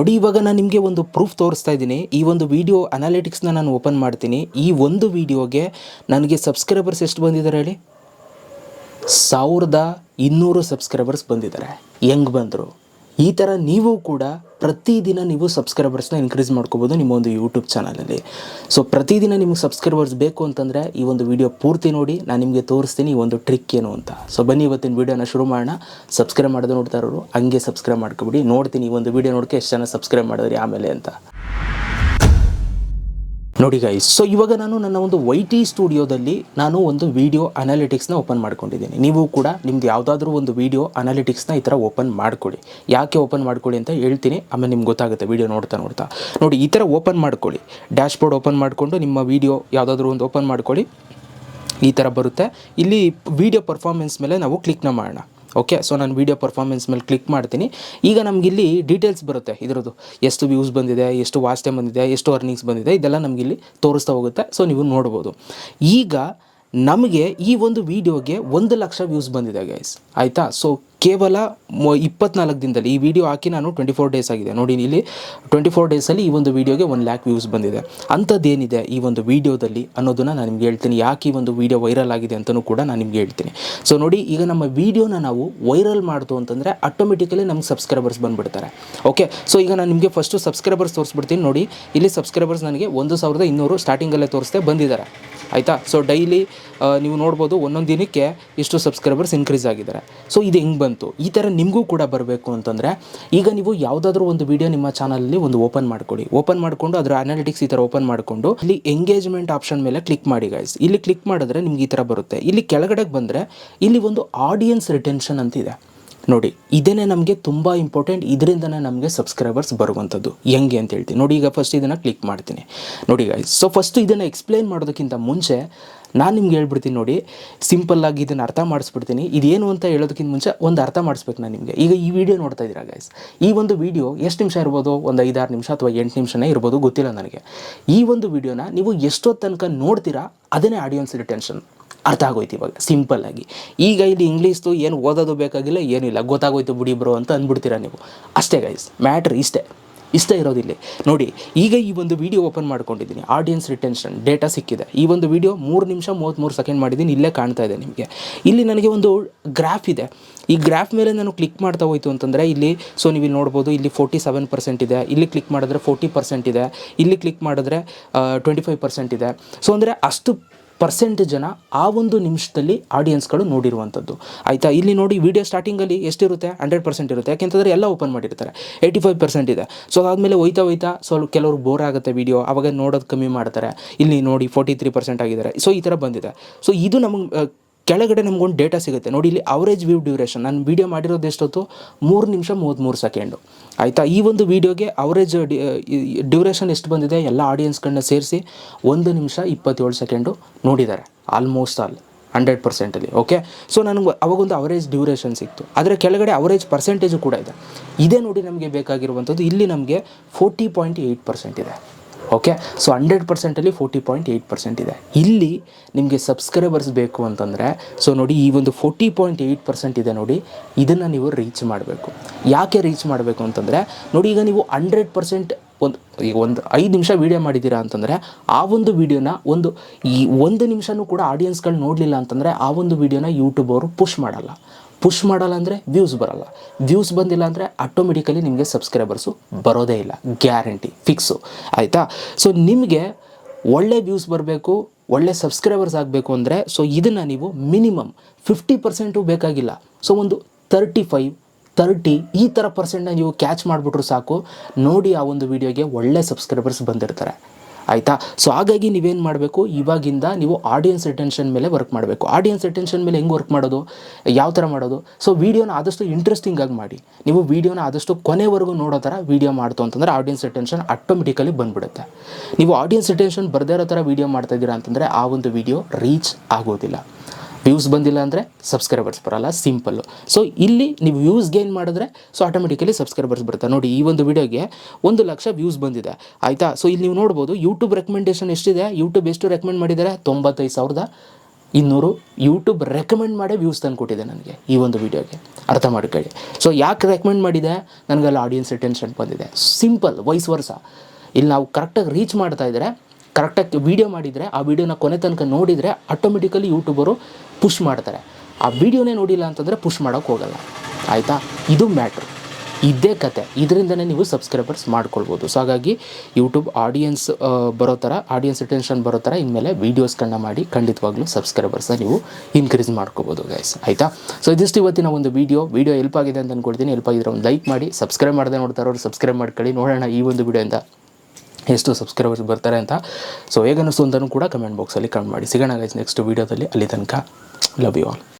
ನೋಡಿ, ಇವಾಗ ನಾನು ನಿಮಗೆ ಒಂದು ಪ್ರೂಫ್ ತೋರಿಸ್ತಾ ಇದ್ದೀನಿ. ಈ ಒಂದು ವಿಡಿಯೋ ಅನಾಲಿಟಿಕ್ಸ್ನ ನಾನು ಓಪನ್ ಮಾಡ್ತೀನಿ. ಈ ಒಂದು ವಿಡಿಯೋಗೆ ನನಗೆ ಸಬ್ಸ್ಕ್ರೈಬರ್ಸ್ ಎಷ್ಟು ಬಂದಿದ್ದಾರೆ ಹೇಳಿ? 1200 ಸಬ್ಸ್ಕ್ರೈಬರ್ಸ್ ಬಂದಿದ್ದಾರೆ. ಹೆಂಗೆ ಬಂದರು? ಈ ಥರ ನೀವು ಕೂಡ ಪ್ರತಿದಿನ ನೀವು ಸಬ್ಸ್ಕ್ರೈಬರ್ಸ್ನ ಇನ್ಕ್ರೀಸ್ ಮಾಡ್ಕೋಬೋದು ನಿಮ್ಮ ಒಂದು ಯೂಟ್ಯೂಬ್ ಚಾನಲಲ್ಲಿ. ಸೊ ಪ್ರತಿದಿನ ನಿಮಗೆ ಸಬ್ಸ್ಕ್ರೈಬರ್ಸ್ ಬೇಕು ಅಂತಂದರೆ ಈ ಒಂದು ವಿಡಿಯೋ ಪೂರ್ತಿ ನೋಡಿ, ನಾನು ನಿಮಗೆ ತೋರಿಸ್ತೀನಿ ಈ ಒಂದು ಟ್ರಿಕ್ ಏನು ಅಂತ. ಸೊ ಬನ್ನಿ ಇವತ್ತಿನ ವೀಡಿಯೋನ ಶುರು ಮಾಡೋಣ. ಸಬ್ಸ್ಕ್ರೈಬ್ ಮಾಡೋದು ನೋಡ್ತಾ ಇರೋರು ಹಂಗೆ ಸಬ್ಸ್ಕ್ರೈಬ್ ಮಾಡ್ಕೊಬಿಡಿ. ನೋಡ್ತೀನಿ ಈ ಒಂದು ವಿಡಿಯೋ ನೋಡೋಕ್ಕೆ ಎಷ್ಟು ಜನ ಸಬ್ಸ್ಕ್ರೈಬ್ ಮಾಡಿದ್ರಿ ಆಮೇಲೆ ಅಂತ. ನೋಡಿ ಗೈಸ್, ಸೊ ಇವಾಗ ನಾನು ನನ್ನ ಒಂದು YT ಸ್ಟುಡಿಯೋದಲ್ಲಿ ನಾನು ಒಂದು ವಿಡಿಯೋ ಅನಾಲಿಟಿಕ್ಸ್ನ ಓಪನ್ ಮಾಡ್ಕೊಂಡಿದ್ದೀನಿ. ನೀವು ಕೂಡ ನಿಮ್ದು ಯಾವುದಾದ್ರೂ ಒಂದು ವಿಡಿಯೋ ಅನಾಲಿಟಿಕ್ಸ್ನ ಈ ಥರ ಓಪನ್ ಮಾಡ್ಕೊಳ್ಳಿ. ಯಾಕೆ ಓಪನ್ ಮಾಡ್ಕೊಳ್ಳಿ ಅಂತ ಹೇಳ್ತೀನಿ, ಆಮೇಲೆ ನಿಮ್ಗೆ ಗೊತ್ತಾಗುತ್ತೆ ವಿಡಿಯೋ ನೋಡ್ತಾ ನೋಡಿ. ಈ ಥರ ಓಪನ್ ಮಾಡ್ಕೊಳ್ಳಿ. ಡ್ಯಾಶ್ಬೋರ್ಡ್ ಓಪನ್ ಮಾಡಿಕೊಂಡು ನಿಮ್ಮ ವಿಡಿಯೋ ಯಾವುದಾದ್ರೂ ಒಂದು ಓಪನ್ ಮಾಡ್ಕೊಳ್ಳಿ. ಈ ಥರ ಬರುತ್ತೆ. ಇಲ್ಲಿ ವಿಡಿಯೋ ಪರ್ಫಾರ್ಮೆನ್ಸ್ ಮೇಲೆ ನಾವು ಕ್ಲಿಕ್ನ ಮಾಡೋಣ. ಓಕೆ, ಸೊ ನಾನು ವೀಡಿಯೋ ಪರ್ಫಾರ್ಮೆನ್ಸ್ ಮೇಲೆ ಕ್ಲಿಕ್ ಮಾಡ್ತೀನಿ. ಈಗ ನಮಗಿಲ್ಲಿ ಡೀಟೇಲ್ಸ್ ಬರುತ್ತೆ ಇದರದ್ದು, ಎಷ್ಟು ವ್ಯೂಸ್ ಬಂದಿದೆ, ಎಷ್ಟು ವಾಚ್ ಟೈಮ್ ಬಂದಿದೆ, ಎಷ್ಟು ಅರ್ನಿಂಗ್ಸ್ ಬಂದಿದೆ, ಇದೆಲ್ಲ ನಮಗಿಲ್ಲಿ ತೋರಿಸ್ತಾ ಹೋಗುತ್ತೆ. ಸೊ ನೀವು ನೋಡ್ಬೋದು. ಈಗ ನಮಗೆ ಈ ಒಂದು ವಿಡಿಯೋಗೆ 1 ಲಕ್ಷ ವ್ಯೂಸ್ ಬಂದಿದೆ ಗೈಸ್, ಆಯಿತಾ. ಸೊ ಕೇವಲ 24 ದಿನದಲ್ಲಿ ಈ ವಿಡಿಯೋ ಹಾಕಿ ನಾನು 24 ಡೇಸ್ ಆಗಿದೆ ನೋಡಿ. ಇಲ್ಲಿ 24 ಡೇಸಲ್ಲಿ ಈ ಒಂದು ವಿಡಿಯೋಗೆ 1 ಲ್ಯಾಕ್ ವ್ಯೂಸ್ ಬಂದಿದೆ. ಅಂಥದ್ದೇನಿದೆ ಈ ಒಂದು ವಿಡಿಯೋದಲ್ಲಿ ಅನ್ನೋದನ್ನು ನಾನು ನಿಮ್ಗೆ ಹೇಳ್ತೀನಿ. ಯಾಕೆ ಈ ಒಂದು ವಿಡಿಯೋ ವೈರಲ್ ಆಗಿದೆ ಅಂತಲೂ ಕೂಡ ನಾನು ನಿಮ್ಗೆ ಹೇಳ್ತೀನಿ. ಸೊ ನೋಡಿ, ಈಗ ನಮ್ಮ ವಿಡಿಯೋನ ನಾವು ವೈರಲ್ ಮಾಡ್ತು ಅಂತಂದರೆ ಆಟೋಮೆಟಿಕಲಿ ನಮ್ಗೆ ಸಬ್ಸ್ಕ್ರೈಬರ್ಸ್ ಬಂದುಬಿಡ್ತಾರೆ. ಓಕೆ, ಸೊ ಈಗ ನಾನು ನಿಮಗೆ ಫಸ್ಟು ಸಬ್ಸ್ಕ್ರೈಬರ್ಸ್ ತೋರಿಸ್ಬಿಡ್ತೀನಿ ನೋಡಿ. ಇಲ್ಲಿ ಸಬ್ಸ್ಕ್ರೈಬರ್ಸ್ ನನಗೆ 1200 ಸ್ಟಾರ್ಟಿಂಗಲ್ಲೇ ತೋರಿಸ್ದೆ ಬಂದಿದ್ದಾರೆ, ಆಯಿತಾ. ಸೊ ಡೈಲಿ ನೀವು ನೋಡ್ಬೋದು ಒಂದೊಂದು ದಿನಕ್ಕೆ ಇಷ್ಟು ಸಬ್ಸ್ಕ್ರೈಬರ್ಸ್ ಇನ್ಕ್ರೀಸ್ ಆಗಿದ್ದಾರೆ. ಸೊ ಇದು ಹೆಂಗೆ ಬಂತು? ಈ ಥರ ನಿಮಗೂ ಕೂಡ ಬರಬೇಕು ಅಂತಂದರೆ ಈಗ ನೀವು ಯಾವುದಾದ್ರೂ ಒಂದು ವಿಡಿಯೋ ನಿಮ್ಮ ಚಾನಲಲ್ಲಿ ಒಂದು ಓಪನ್ ಮಾಡ್ಕೊಳ್ಳಿ. ಓಪನ್ ಮಾಡಿಕೊಂಡು ಅದರ ಅನಾಲಿಟಿಕ್ಸ್ ಈ ಥರ ಓಪನ್ ಮಾಡಿಕೊಂಡು ಇಲ್ಲಿ ಎಂಗೇಜ್ಮೆಂಟ್ ಆಪ್ಷನ್ ಮೇಲೆ ಕ್ಲಿಕ್ ಮಾಡಿ ಗೈಸ್. ಇಲ್ಲಿ ಕ್ಲಿಕ್ ಮಾಡಿದ್ರೆ ನಿಮ್ಗೆ ಈ ಥರ ಬರುತ್ತೆ. ಇಲ್ಲಿ ಕೆಳಗಡೆಗೆ ಬಂದರೆ ಇಲ್ಲಿ ಒಂದು ಆಡಿಯನ್ಸ್ ರಿಟೆನ್ಷನ್ ಅಂತಿದೆ ನೋಡಿ. ಇದೇನೇ ನಮಗೆ ತುಂಬ ಇಂಪಾರ್ಟೆಂಟ್. ಇದರಿಂದನೇ ನಮಗೆ ಸಬ್ಸ್ಕ್ರೈಬರ್ಸ್ ಬರುವಂಥದ್ದು. ಹೆಂಗೆ ಅಂತ ಹೇಳ್ತೀನಿ ನೋಡಿ. ಈಗ ಫಸ್ಟ್ ಇದನ್ನು ಕ್ಲಿಕ್ ಮಾಡ್ತೀನಿ ನೋಡಿ ಗೈಸ್. ಸೊ ಫಸ್ಟು ಇದನ್ನು ಎಕ್ಸ್ಪ್ಲೇನ್ ಮಾಡೋದಕ್ಕಿಂತ ಮುಂಚೆ ನಾನು ನಿಮ್ಗೆ ಹೇಳ್ಬಿಡ್ತೀನಿ ನೋಡಿ. ಸಿಂಪಲ್ಲಾಗಿ ಇದನ್ನು ಅರ್ಥ ಮಾಡಿಸ್ಬಿಡ್ತೀನಿ. ಇದೇನು ಅಂತ ಹೇಳೋದಕ್ಕಿಂತ ಮುಂಚೆ ಒಂದು ಅರ್ಥ ಮಾಡಿಸ್ಬೇಕು ನಾನು ನಿಮಗೆ. ಈಗ ಈ ವಿಡಿಯೋ ನೋಡ್ತಾ ಇದ್ದೀರಾ ಗೈಸ್. ಈ ಒಂದು ವಿಡಿಯೋ ಎಷ್ಟು ನಿಮಿಷ ಇರ್ಬೋದು? ಒಂದು 5-6 ನಿಮಿಷ ಅಥವಾ 8 ನಿಮಿಷನೇ ಇರ್ಬೋದು, ಗೊತ್ತಿಲ್ಲ ನನಗೆ. ಈ ಒಂದು ವಿಡಿಯೋನ ನೀವು ಎಷ್ಟೊತ್ತು ತನಕ ನೋಡ್ತೀರಾ ಅದನ್ನೇ ಆಡಿಯನ್ಸ್ ರಿಟೆನ್ಷನ್. ಅರ್ಥ ಆಗೋಯ್ತು ಇವಾಗ ಸಿಂಪಲ್ಲಾಗಿ. ಈಗ ಇಲ್ಲಿ ಇಂಗ್ಲೀಷ್ದು ಏನು ಓದೋದು ಬೇಕಾಗಿಲ್ಲ, ಏನಿಲ್ಲ, ಗೊತ್ತಾಗೋಯ್ತು ಬಿಡಿ ಬ್ರೋ ಅಂತ ಅಂದ್ಬಿಡ್ತೀರಾ ನೀವು. ಅಷ್ಟೇ ಗೈಸ್, ಮ್ಯಾಟ್ರ್ ಇಷ್ಟೇ ಇರೋದಿಲ್ಲ ನೋಡಿ. ಈಗ ಈ ಒಂದು ವಿಡಿಯೋ ಓಪನ್ ಮಾಡ್ಕೊಂಡಿದ್ದೀನಿ. ಆಡಿಯನ್ಸ್ ರಿಟೆನ್ಷನ್ ಡೇಟಾ ಸಿಕ್ಕಿದೆ. ಈ ಒಂದು ವಿಡಿಯೋ 3 ನಿಮಿಷ 33 ಸೆಕೆಂಡ್ ಮಾಡಿದ್ದೀನಿ. ಇಲ್ಲೇ ಕಾಣ್ತಾ ಇದೆ ನಿಮಗೆ. ಇಲ್ಲಿ ನನಗೆ ಒಂದು ಗ್ರಾಫ್ ಇದೆ. ಈ ಗ್ರಾಫ್ ಮೇಲೆ ನಾನು ಕ್ಲಿಕ್ ಮಾಡ್ತಾ ಹೋಯ್ತು ಅಂತಂದರೆ ಇಲ್ಲಿ ಸೊ ನೀವು ಇಲ್ಲಿ ನೋಡ್ಬೋದು. ಇಲ್ಲಿ 47% ಇದೆ. ಇಲ್ಲಿ ಕ್ಲಿಕ್ ಮಾಡಿದ್ರೆ 40% ಇದೆ. ಇಲ್ಲಿ ಕ್ಲಿಕ್ ಮಾಡಿದ್ರೆ 25% ಇದೆ. ಸೊ ಅಂದರೆ ಅಷ್ಟು % ಜನ ಆ ಒಂದು ನಿಮಿಷದಲ್ಲಿ ಆಡಿಯನ್ಸ್ಗಳು ನೋಡಿರುವಂಥದ್ದು, ಆಯಿತಾ. ಇಲ್ಲಿ ನೋಡಿ, ವಿಡಿಯೋ ಸ್ಟಾರ್ಟಿಂಗಲ್ಲಿ ಎಷ್ಟಿರುತ್ತೆ? 100% ಇರುತ್ತೆ. ಯಾಕೆಂತಂದರೆ ಎಲ್ಲ ಓಪನ್ ಮಾಡಿರ್ತಾರೆ. 85% ಇದೆ. ಸೊ ಅದಾದಮೇಲೆ ಹೋಯ್ತಾ ಸ್ವಲ್ಪ ಕೆಲವರು ಬೋರ್ ಆಗುತ್ತೆ ವಿಡಿಯೋ, ಅವಾಗ ನೋಡೋದು ಕಮ್ಮಿ ಮಾಡ್ತಾರೆ. ಇಲ್ಲಿ ನೋಡಿ 43% ಆಗಿದ್ದಾರೆ. ಸೊ ಈ ಥರ ಬಂದಿದೆ. ಸೊ ಇದು ನಮಗೆ ಕೆಳಗಡೆ ನಮಗೊಂದು ಡೇಟಾ ಸಿಗುತ್ತೆ ನೋಡಿ. ಇಲ್ಲಿ ಅವರೇಜ್ ವ್ಯೂ ಡ್ಯೂರೇಷನ್ ನಾನು ವೀಡಿಯೋ ಮಾಡಿರೋದು ಎಷ್ಟೊತ್ತು? 3 ನಿಮಿಷ 33 ಸೆಕೆಂಡು, ಆಯಿತಾ. ಈ ಒಂದು ವೀಡಿಯೋಗೆ ಅವರೇಜ್ ಡ್ಯೂರೇಷನ್ ಎಷ್ಟು ಬಂದಿದೆ? ಎಲ್ಲ ಆಡಿಯನ್ಸ್ಗಳನ್ನ ಸೇರಿಸಿ 1 ನಿಮಿಷ 27 ಸೆಕೆಂಡು ನೋಡಿದ್ದಾರೆ. ಆಲ್ಮೋಸ್ಟ್ ಆಲ್ 100%ಅಲ್ಲಿ. ಓಕೆ, ಸೊ ನನಗೆ ಅವಾಗೊಂದು ಅವರೇಜ್ ಡ್ಯೂರೇಷನ್ ಸಿಕ್ತು. ಅದರ ಕೆಳಗಡೆ ಅವರೇಜ್ ಪರ್ಸೆಂಟೇಜು ಕೂಡ ಇದೆ. ಇದೇ ನೋಡಿ ನಮಗೆ ಬೇಕಾಗಿರುವಂಥದ್ದು. ಇಲ್ಲಿ ನಮಗೆ 40.8% ಇದೆ. ಓಕೆ, ಸೊ 100%ಅಲ್ಲಿ 40.8% ಇದೆ. ಇಲ್ಲಿ ನಿಮಗೆ ಸಬ್ಸ್ಕ್ರೈಬರ್ಸ್ ಬೇಕು ಅಂತಂದರೆ ಸೊ ನೋಡಿ, ಈ ಒಂದು 40.8% ಇದೆ ನೋಡಿ. ಇದನ್ನು ನೀವು ರೀಚ್ ಮಾಡಬೇಕು. ಯಾಕೆ ರೀಚ್ ಮಾಡಬೇಕು ಅಂತಂದರೆ ನೋಡಿ, ಈಗ ನೀವು 100% ಈಗ ಒಂದು 5 ನಿಮಿಷ ವೀಡಿಯೋ ಮಾಡಿದ್ದೀರಾ ಅಂತಂದರೆ ಆ ಒಂದು ವೀಡಿಯೋನ ಈ 1 ನಿಮಿಷನೂ ಕೂಡ ಆಡಿಯನ್ಸ್ಗಳು ನೋಡಲಿಲ್ಲ ಅಂತಂದರೆ ಆ ಒಂದು ವೀಡಿಯೋನ ಯೂಟ್ಯೂಬ್ ಅವರು ಪುಷ್ ಮಾಡಲ್ಲ ಅಂದರೆ ವ್ಯೂಸ್ ಬರಲ್ಲ. ವ್ಯೂಸ್ ಬಂದಿಲ್ಲ ಅಂದರೆ ಆಟೋಮೆಟಿಕಲಿ ನಿಮಗೆ ಸಬ್ಸ್ಕ್ರೈಬರ್ಸು ಬರೋದೇ ಇಲ್ಲ, ಗ್ಯಾರಂಟಿ ಫಿಕ್ಸು, ಆಯಿತಾ. ಸೊ ನಿಮಗೆ ಒಳ್ಳೆ ವ್ಯೂಸ್ ಬರಬೇಕು, ಒಳ್ಳೆ ಸಬ್ಸ್ಕ್ರೈಬರ್ಸ್ ಆಗಬೇಕು ಅಂದರೆ ಸೊ ಇದನ್ನು ನೀವು ಮಿನಿಮಮ್ 50% ಬೇಕಾಗಿಲ್ಲ. ಸೊ ಒಂದು 30 ಈ ಥರ ಪರ್ಸೆಂಟ್ನ ನೀವು ಕ್ಯಾಚ್ ಮಾಡಿಬಿಟ್ರು ಸಾಕು. ನೋಡಿ, ಆ ಒಂದು ವಿಡಿಯೋಗೆ ಒಳ್ಳೆ ಸಬ್ಸ್ಕ್ರೈಬರ್ಸ್ ಬಂದಿರ್ತಾರೆ, ಆಯಿತಾ. ಸೊ ಹಾಗಾಗಿ ನೀವೇನು ಮಾಡಬೇಕು, ಇವಾಗಿಂದ ನೀವು ಆಡಿಯನ್ಸ್ ರಿಟೆನ್ಷನ್ ಮೇಲೆ ವರ್ಕ್ ಮಾಡಬೇಕು. ಆಡಿಯನ್ಸ್ ರಿಟೆನ್ಷನ್ ಮೇಲೆ ಹೆಂಗೆ ವರ್ಕ್ ಮಾಡೋದು, ಯಾವ ಥರ ಮಾಡೋದು? ಸೊ ವೀಡಿಯೋನ ಆದಷ್ಟು ಇಂಟ್ರೆಸ್ಟಿಂಗಾಗಿ ಮಾಡಿ. ನೀವು ವೀಡಿಯೋನ ಆದಷ್ಟು ಕೊನೆವರೆಗೂ ನೋಡೋ ಥರ ವೀಡಿಯೋ ಮಾಡ್ತು ಅಂತಂದರೆ ಆಡಿಯನ್ಸ್ ರಿಟೆನ್ಷನ್ ಆಟೋಮೆಟಿಕಲಿ ಬಂದುಬಿಡುತ್ತೆ. ನೀವು ಆಡಿಯನ್ಸ್ ರಿಟೆನ್ಷನ್ ಬರದೇ ಇರೋ ಥರ ವೀಡಿಯೋ ಮಾಡ್ತಾಯಿದ್ದೀರಾ ಅಂತಂದರೆ ಆ ಒಂದು ವೀಡಿಯೋ ರೀಚ್ ಆಗೋದಿಲ್ಲ. ವ್ಯೂಸ್ ಬಂದಿಲ್ಲ ಅಂದರೆ ಸಬ್ಸ್ಕ್ರೈಬರ್ಸ್ ಬರೋಲ್ಲ, ಸಿಂಪಲ್ಲು. ಸೊ ಇಲ್ಲಿ ನೀವು ವ್ಯೂಸ್ ಗೇನ್ ಮಾಡಿದ್ರೆ ಸೊ ಆಟೋಮೆಟಿಕಲಿ ಸಬ್ಸ್ಕ್ರೈಬರ್ಸ್ ಬರ್ತಾರೆ. ನೋಡಿ, ಈ ಒಂದು ವಿಡಿಯೋಗೆ 1 ಲಕ್ಷ ವ್ಯೂಸ್ ಬಂದಿದೆ, ಆಯಿತಾ. ಸೊ ಇಲ್ಲಿ ನೀವು ನೋಡ್ಬೋದು ಯೂಟ್ಯೂಬ್ ರೆಕಮೆಂಡೇಷನ್ ಎಷ್ಟಿದೆ. ಯೂಟ್ಯೂಬ್ ಎಷ್ಟು ರೆಕಮೆಂಡ್ ಮಾಡಿದ್ದಾರೆ? 95,000 200 ಯೂಟ್ಯೂಬ್ ರೆಕಮೆಂಡ್ ಮಾಡೇ ವ್ಯೂಸ್ ತಂದು ಕೊಟ್ಟಿದೆ ನನಗೆ ಈ ಒಂದು ವೀಡಿಯೋಗೆ, ಅರ್ಥ ಮಾಡ್ಕೊಳ್ಳಿ. ಸೊ ಯಾಕೆ ರೆಕಮೆಂಡ್ ಮಾಡಿದೆ, ನನಗೆಲ್ಲ ಆಡಿಯನ್ಸ್ ಅಟೆನ್ಷನ್ ಬಂದಿದೆ. ಸಿಂಪಲ್, ವೈಸ್ ವರ್ಸ. ಇಲ್ಲಿ ನಾವು ಕರೆಕ್ಟಾಗಿ ರೀಚ್ ಮಾಡ್ತಾ ಇದ್ದರೆ, ಕರೆಕ್ಟಾಗಿ ವೀಡಿಯೋ ಮಾಡಿದರೆ, ಆ ವೀಡಿಯೋನ ಕೊನೆ ತನಕ ನೋಡಿದರೆ ಆಟೋಮೆಟಿಕಲಿ ಯೂಟ್ಯೂಬರು ಪುಷ್ ಮಾಡ್ತಾರೆ. ಆ ವೀಡಿಯೋನೇ ನೋಡಿಲ್ಲ ಅಂತಂದರೆ ಪುಷ್ ಮಾಡೋಕ್ಕೆ ಹೋಗಲ್ಲ, ಆಯಿತಾ? ಇದು ಮ್ಯಾಟ್ರ್, ಇದೇ ಕತೆ. ಇದರಿಂದನೇ ನೀವು ಸಬ್ಸ್ಕ್ರೈಬರ್ಸ್ ಮಾಡ್ಕೊಳ್ಬೋದು. ಸೊ ಹಾಗಾಗಿ ಯೂಟ್ಯೂಬ್ ಆಡಿಯನ್ಸ್ ಬರೋ ಥರ, ಆಡಿಯನ್ಸ್ ಅಟೆನ್ಷನ್ ಬರೋ ಥರ ಇನ್ಮೇಲೆ ವೀಡಿಯೋಸ್ಗಳನ್ನ ಮಾಡಿ ಖಂಡಿತವಾಗ್ಲೂ ಸಬ್ಸ್ಕ್ರೈಬರ್ಸ್ನ ನೀವು ಇನ್ಕ್ರೀಸ್ ಮಾಡ್ಕೋಬೋದು ಗೈಸ್, ಆಯಿತಾ? ಸೊ ಇದಿಷ್ಟು ಇವತ್ತಿನ ಒಂದು ವಿಡಿಯೋ ಹೆಲ್ಪ್ ಆಗಿದೆ ಅಂತ ಅಂದ್ಕೊಳ್ತೀನಿ. ಹೆಲ್ಪ್ ಆಗಿದ್ರೆ ಒಂದು ಲೈಕ್ ಮಾಡಿ, ಸಬ್ಸ್ಕ್ರೈಬ್ ಮಾಡದೆ ನೋಡ್ತಾರೋರು ಸಬ್ಸ್ಕ್ರೈಬ್ ಮಾಡ್ಕೊಳ್ಳಿ. ನೋಡೋಣ ಈ ಒಂದು ವಿಡಿಯೋಯಿಂದ ಎಷ್ಟು ಸಬ್ಸ್ಕ್ರೈಬರ್ಸ್ ಬರ್ತಾರೆ ಅಂತ. ಸೊ ಹೇಗನ್ನಿಸ್ತು ಅಂತಲೂ ಕೂಡ ಕಮೆಂಟ್ ಬಾಕ್ಸಲ್ಲಿ ಕಮೆಂಟ್ ಮಾಡಿ. ಸಿಗೋಣ ಗೈಸ್ ನೆಕ್ಸ್ಟ್ ವೀಡಿಯೋದಲ್ಲಿ. ಅಲ್ಲಿ ತನಕ ಲವ್ ಯು ಆಲ್.